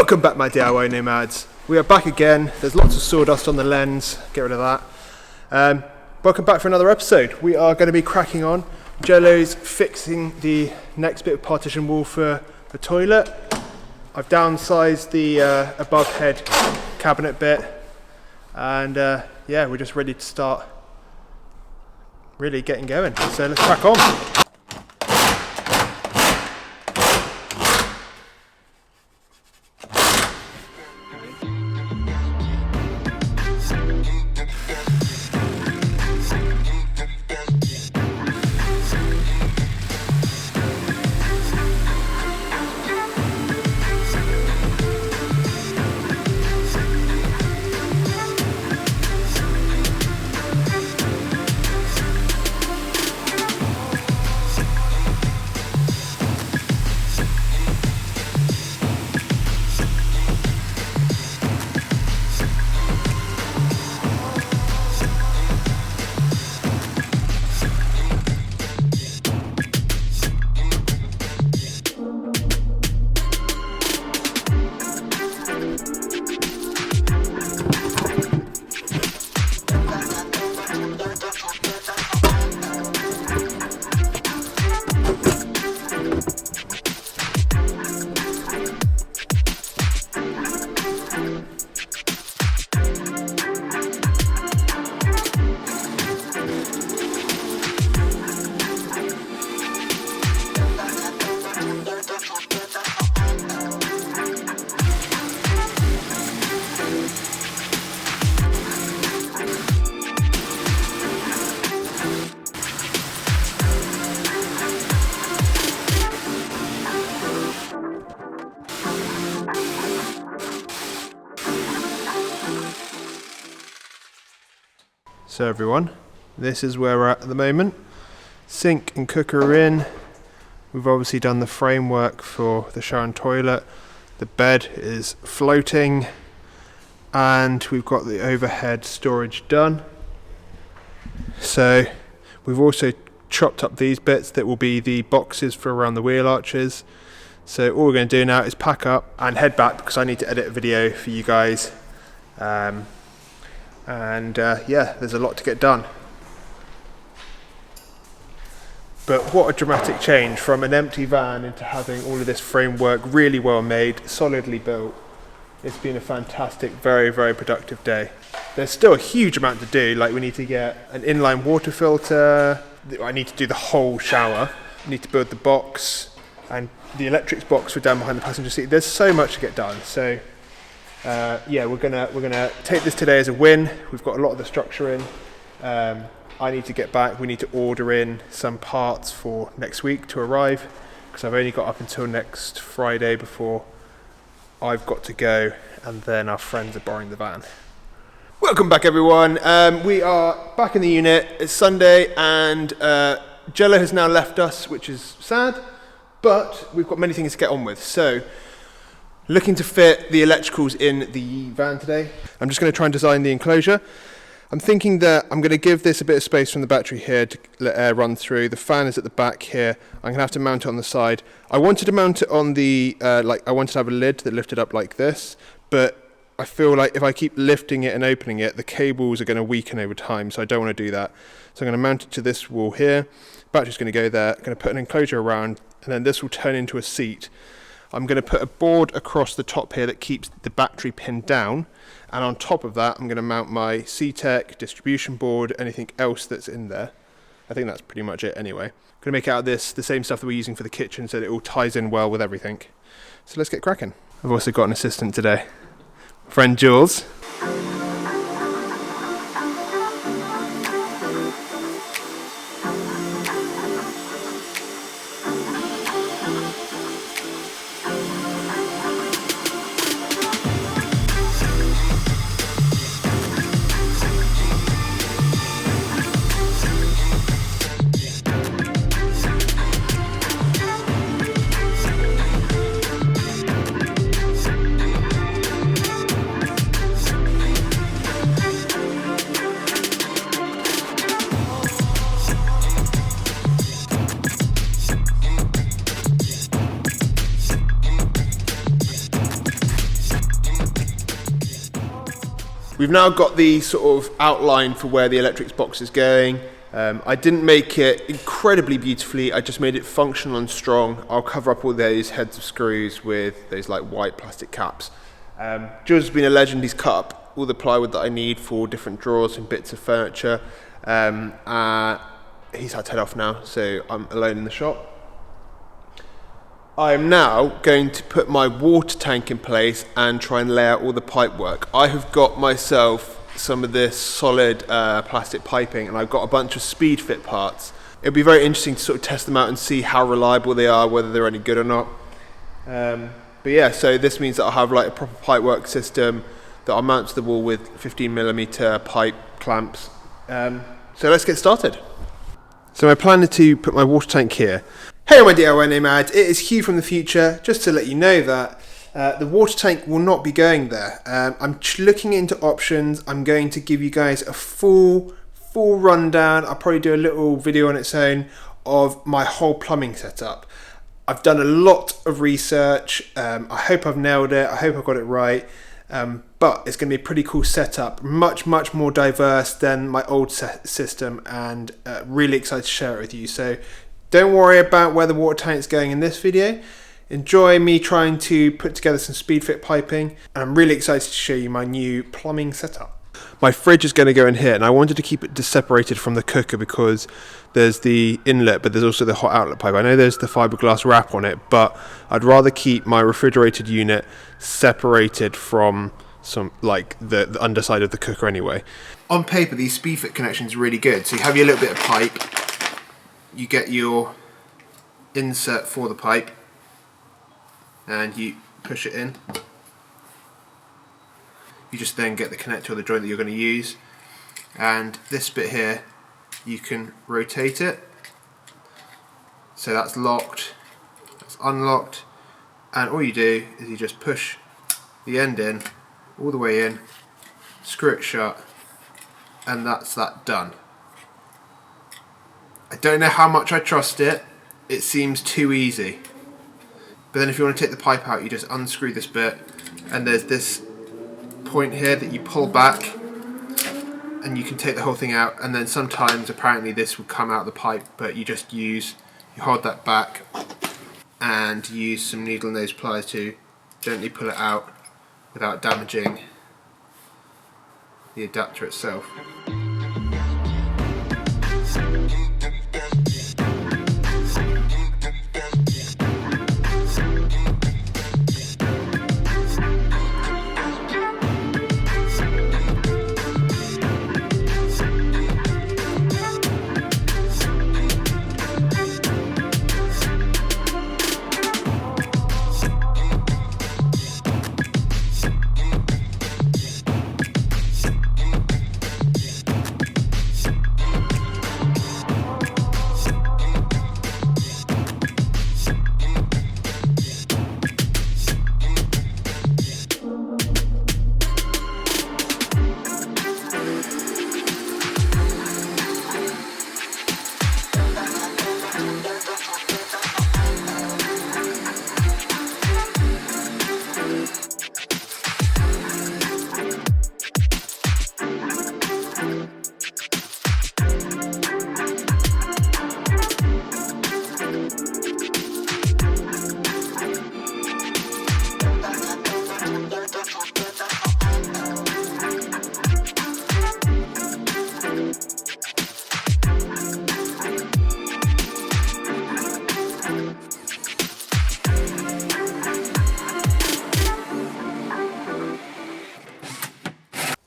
Welcome back, my DIY nomads. We are back again. There's lots of sawdust on the lens, get rid of that. Welcome back for another episode. We are going to be cracking on. Jello's fixing the next bit of partition wall for the toilet. I've downsized the above head cabinet bit, and yeah, we're just ready to start really getting going. So let's crack on. So everyone, this is where we're at the moment. Sink and cooker are in. We've obviously done the framework for the shower and toilet. The bed is floating, and we've got the overhead storage done. So we've also chopped up these bits that will be the boxes for around the wheel arches. So all we're going to do now is pack up and head back because I need to edit a video for you guys. Yeah, there's a lot to get done. But what a dramatic change from an empty van into having all of this framework really well made, solidly built. It's been a fantastic, very, very productive day. There's still a huge amount to do, like we need to get an inline water filter, I need to do the whole shower, I need to build the box, and the electrics box for down behind the passenger seat. There's so much to get done. So yeah, we're gonna take this today as a win. We've got a lot of the structure in. I need to get back. We need to order in some parts for next week to arrive because I've only got up until next Friday before I've got to go, and then our friends are borrowing the van. Welcome back, everyone. We are back in the unit. It's Sunday, and Jello has now left us, which is sad, but we've got many things to get on with. So, looking to fit the electricals in the van today. I'm just going to try and design the enclosure. I'm thinking that I'm going to give this a bit of space from the battery here to let air run through. The fan is at the back here. I'm going to have to mount it on the side. I wanted to mount it on the, I wanted to have a lid that lifted up like this, but I feel like if I keep lifting it and opening it, the cables are going to weaken over time, so I don't want to do that. So I'm going to mount it to this wall here. Battery's going to go there. I'm going to put an enclosure around, and then this will turn into a seat. I'm going to put a board across the top here that keeps the battery pinned down, and on top of that I'm going to mount my C-Tech distribution board, anything else that's in there. I think that's pretty much it anyway. I'm going to make out of this the same stuff that we're using for the kitchen so that it all ties in well with everything. So let's get cracking. I've also got an assistant today, friend Jules. We've now got the sort of outline for where the electrics box is going. I didn't make it incredibly beautifully, I just made it functional and strong. I'll cover up all those heads of screws with those like white plastic caps. Jules has been a legend, he's cut up all the plywood that I need for different drawers and bits of furniture. He's had to head off now, so I'm alone in the shop. I am now going to put my water tank in place and try and lay out all the pipe work. I have got myself some of this solid plastic piping, and I've got a bunch of speed fit parts. It'll be very interesting to sort of test them out and see how reliable they are, whether they're any good or not. But yeah, so this means that I'll have like a proper pipe work system that I'll mount to the wall with 15mm pipe clamps. So let's get started. So my plan is to put my water tank here. Hey my DIY nomads, it is Hugh from the future. Just to let you know that the water tank will not be going there. I'm looking into options. I'm going to give you guys a full rundown. I'll probably do a little video on its own of my whole plumbing setup. I've done a lot of research. I hope I've nailed it. I hope I got it right. But it's going to be a pretty cool setup, much more diverse than my old system, and really excited to share it with you. So don't worry about where the water tank is going in this video. Enjoy me trying to put together some speed fit piping, and I'm really excited to show you my new plumbing setup. My fridge is going to go in here, and I wanted to keep it separated from the cooker because there's the inlet, but there's also the hot outlet pipe. I know there's the fiberglass wrap on it, but I'd rather keep my refrigerated unit separated from some like the underside of the cooker anyway. On paper, these speed fit connections are really good. So you have your little bit of pipe, you get your insert for the pipe, and you push it in. You just then get the connector or the joint that you're going to use, and this bit here you can rotate it, so that's locked, that's unlocked, and all you do is you just push the end in, all the way in, screw it shut, and that's that done. I don't know how much I trust it, it seems too easy. But then if you want to take the pipe out, you just unscrew this bit, and there's this point here that you pull back, and you can take the whole thing out. And then sometimes apparently this will come out the pipe, but you hold that back and use some needle nose pliers to gently pull it out without damaging the adapter itself.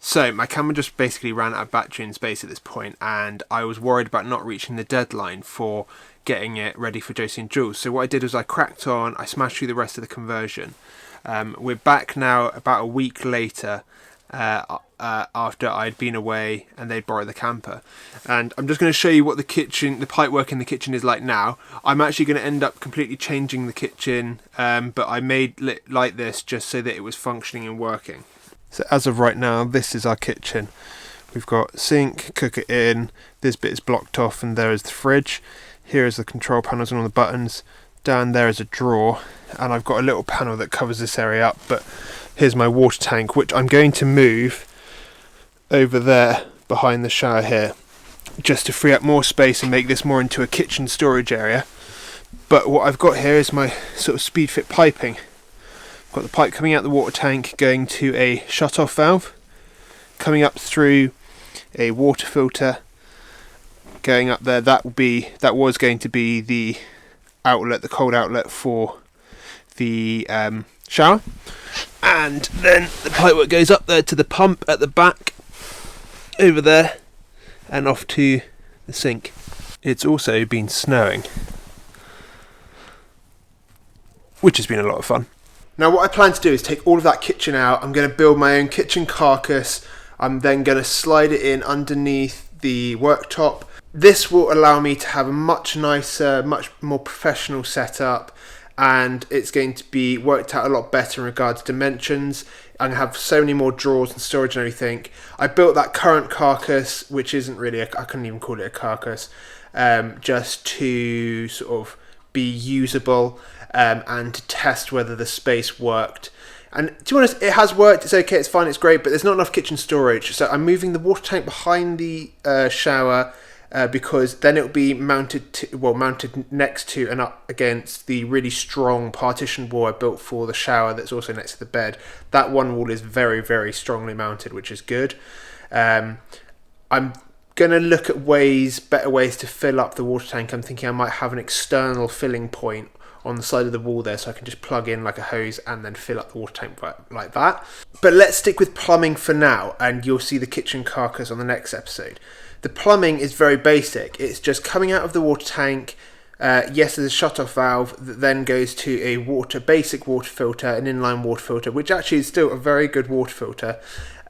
So my camera just basically ran out of battery and space at this point, and I was worried about not reaching the deadline for getting it ready for Josie and Jules. So what I did was I cracked on, I smashed through the rest of the conversion. We're back now about a week later, after I'd been away and they'd borrowed the camper, and I'm just going to show you what the pipework in the kitchen is like now. I'm actually going to end up completely changing the kitchen, but I made it like this just so that it was functioning and working. So as of right now, this is our kitchen. We've got sink, cooker in, this bit is blocked off, and there is the fridge. Here is the control panels and all the buttons. Down there is a drawer, and I've got a little panel that covers this area up, but here's my water tank, which I'm going to move over there behind the shower here, just to free up more space and make this more into a kitchen storage area. But what I've got here is my sort of speed fit piping. I've got the pipe coming out the water tank, going to a shut-off valve, coming up through a water filter, going up there. That was going to be the outlet, the cold outlet for the shower, and then the pipework goes up there to the pump at the back over there and off to the sink. It's also been snowing, which has been a lot of fun. Now what I plan to do is take all of that kitchen out. I'm going to build my own kitchen carcass. I'm then going to slide it in underneath the worktop. This will allow me to have a much nicer, much more professional setup, and it's going to be worked out a lot better in regards to dimensions. I'm going to have so many more drawers and storage and everything. I built that current carcass, which isn't really, I couldn't even call it a carcass, just to sort of be usable and to test whether the space worked. And to be honest, it has worked. It's okay, it's fine, it's great, but there's not enough kitchen storage. So I'm moving the water tank behind the shower, because then it'll be mounted next to and up against the really strong partition wall I built for the shower that's also next to the bed. That one wall is very, very strongly mounted, which is good. I'm going to look at better ways to fill up the water tank. I'm thinking I might have an external filling point on the side of the wall there, so I can just plug in like a hose and then fill up the water tank like that. But let's stick with plumbing for now, and you'll see the kitchen carcass on the next episode. The plumbing is very basic. It's just coming out of the water tank. Yes, there's a shut-off valve that then goes to a basic water filter, an inline water filter, which actually is still a very good water filter.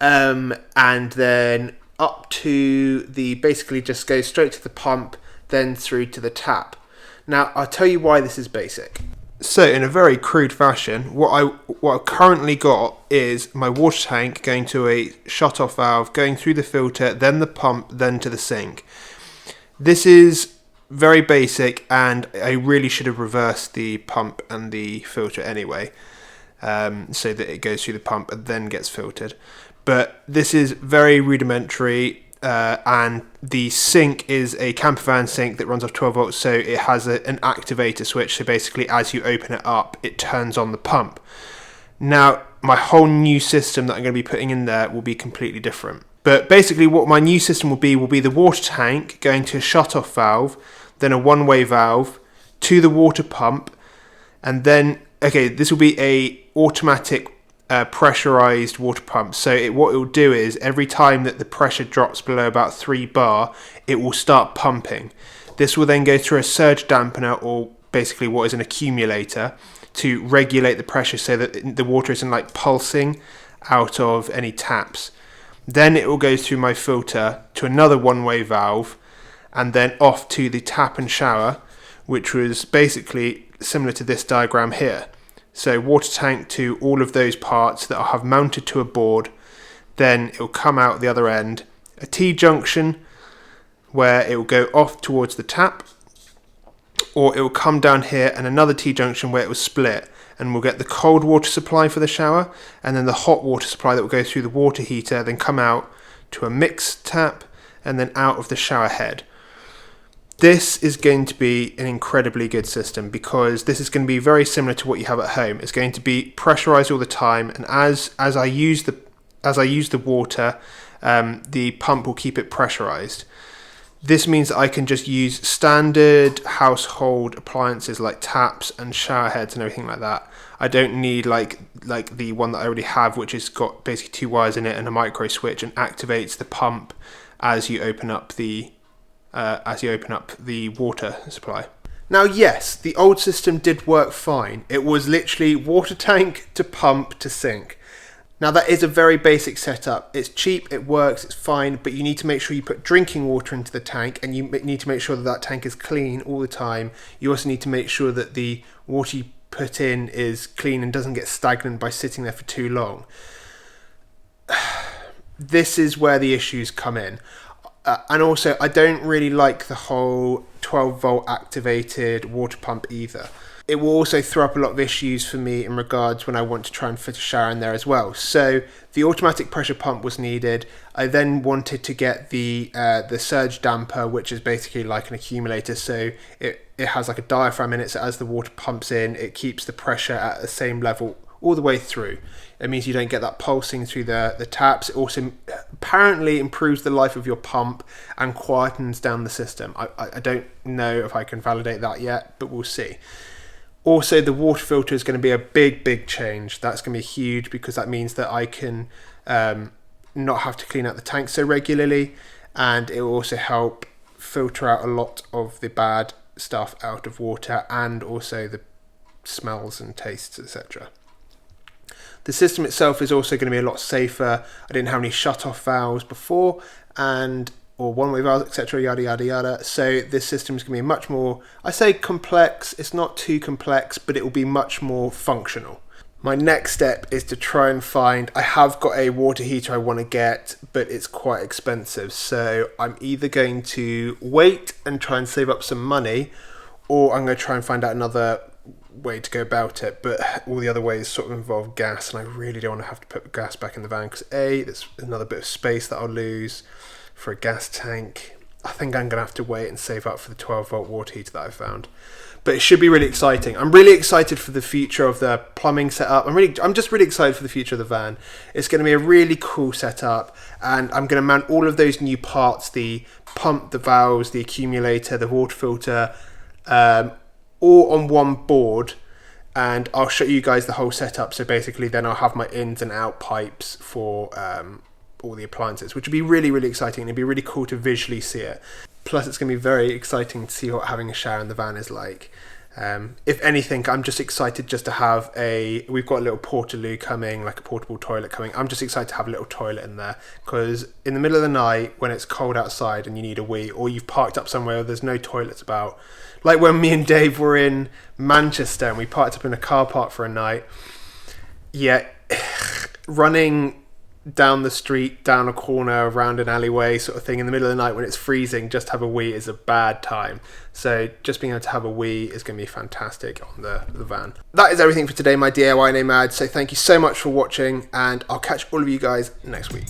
And then up to basically just goes straight to the pump, then through to the tap. Now, I'll tell you why this is basic. So, in a very crude fashion, what I've currently got is my water tank going to a shut-off valve, going through the filter, then the pump, then to the sink. This is very basic, and I really should have reversed the pump and the filter anyway, so that it goes through the pump and then gets filtered. But this is very rudimentary. And the sink is a camper van sink that runs off 12 volts, so it has an activator switch, so basically as you open it up it turns on the pump. Now my whole new system that I'm going to be putting in there will be completely different, but basically what my new system will be the water tank going to a shut-off valve, then a one-way valve to the water pump, and then this will be a automatic pressurized water pump. So what it will do is every time that the pressure drops below about 3 bar, it will start pumping. This will then go through a surge dampener, or basically what is an accumulator, to regulate the pressure so that the water isn't like pulsing out of any taps. Then it will go through my filter to another one-way valve, and then off to the tap and shower, which was basically similar to this diagram here. So water tank to all of those parts that I'll have mounted to a board, then it will come out the other end, a T-junction where it will go off towards the tap, or it will come down here and another T-junction where it will split, and we'll get the cold water supply for the shower, and then the hot water supply that will go through the water heater, then come out to a mixed tap, and then out of the shower head. This is going to be an incredibly good system, because this is going to be very similar to what you have at home. It's going to be pressurized all the time, and as I use the water, the pump will keep it pressurized. This means that I can just use standard household appliances like taps and shower heads and everything like that. I don't need like the one that I already have, which has got basically 2 wires in it and a micro switch, and activates the pump as you open up the water supply. Now yes, the old system did work fine. It was literally water tank to pump to sink. Now that is a very basic setup. It's cheap, it works, it's fine, but you need to make sure you put drinking water into the tank, and you need to make sure that tank is clean all the time. You also need to make sure that the water you put in is clean and doesn't get stagnant by sitting there for too long. This is where the issues come in. And also, I don't really like the whole 12 volt activated water pump either. it will also throw up a lot of issues for me in regards when I want to try and fit a shower in there as well. So the automatic pressure pump was needed. I then wanted to get the surge damper, which is basically like an accumulator. So it has like a diaphragm in it, so as the water pumps in, it keeps the pressure at the same level all the way through. It means you don't get that pulsing through the taps. It also apparently improves the life of your pump and quietens down the system. I don't know if I can validate that yet, but we'll see. Also, the water filter is going to be a big change. That's going to be huge, because that means that I can not have to clean out the tank so regularly, and it will also help filter out a lot of the bad stuff out of water, and also the smells and tastes, etc. The system itself is also going to be a lot safer. I didn't have any shut-off valves before, or one-way valves, etc., yada yada yada. So this system is going to be much more, I say complex, it's not too complex, but it will be much more functional. My next step is to try and find, I have got a water heater I want to get, but it's quite expensive. So I'm either going to wait and try and save up some money, or I'm going to try and find out another way to go about it. But all the other ways sort of involve gas, and I really don't want to have to put gas back in the van, because there's another bit of space that I'll lose for a gas tank. I think I'm gonna have to wait and save up for the 12-volt water heater that I found. But it should be really exciting. I'm really excited for the future of the plumbing setup. I'm just really excited for the future of the van. It's going to be a really cool setup, and I'm going to mount all of those new parts, the pump, the valves, the accumulator, the water filter, all on one board, and I'll show you guys the whole setup. So basically then I'll have my ins and out pipes for all the appliances, which would be really exciting. It'd be really cool to visually see it. Plus it's going to be very exciting to see what having a shower in the van is like. If anything, I'm just excited just to have we've got a little portaloo coming, like a portable toilet coming. I'm just excited to have a little toilet in there, because in the middle of the night when it's cold outside and you need a wee, or you've parked up somewhere where there's no toilets about, like when me and Dave were in Manchester and we parked up in a car park for a night. Yeah, running down the street, down a corner, around an alleyway sort of thing in the middle of the night when it's freezing, just to have a wee is a bad time. So just being able to have a wee is going to be fantastic on the van. That is everything for today, my DIY nomads. So thank you so much for watching, and I'll catch all of you guys next week.